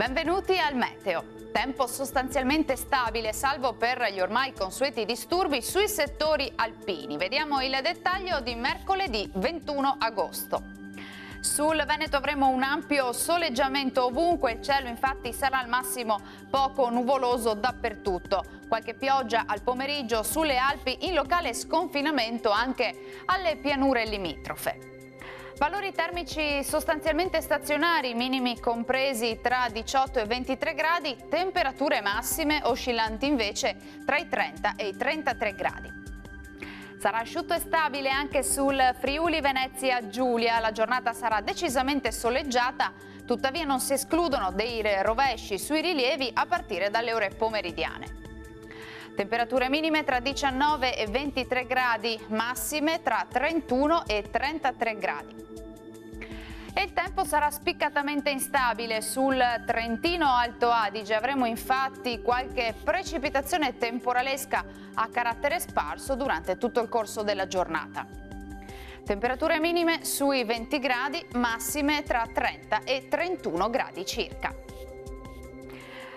Benvenuti al meteo. Tempo sostanzialmente stabile, salvo per gli ormai consueti disturbi sui settori alpini. Vediamo il dettaglio di mercoledì 21 agosto. Sul Veneto avremo un ampio soleggiamento ovunque, il cielo infatti sarà al massimo poco nuvoloso dappertutto. Qualche pioggia al pomeriggio sulle Alpi, in locale sconfinamento anche alle pianure limitrofe. Valori termici sostanzialmente stazionari, minimi compresi tra 18 e 23 gradi, temperature massime oscillanti invece tra i 30 e i 33 gradi. Sarà asciutto e stabile anche sul Friuli Venezia Giulia, la giornata sarà decisamente soleggiata, tuttavia non si escludono dei rovesci sui rilievi a partire dalle ore pomeridiane. Temperature minime tra 19 e 23 gradi, massime tra 31 e 33 gradi. E il tempo sarà spiccatamente instabile sul Trentino Alto Adige. Avremo infatti qualche precipitazione temporalesca a carattere sparso durante tutto il corso della giornata. Temperature minime sui 20 gradi, massime tra 30 e 31 gradi circa.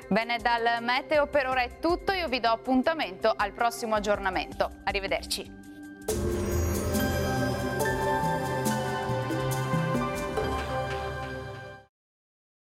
Bene, dal meteo per ora è tutto, io vi do appuntamento al prossimo aggiornamento. Arrivederci.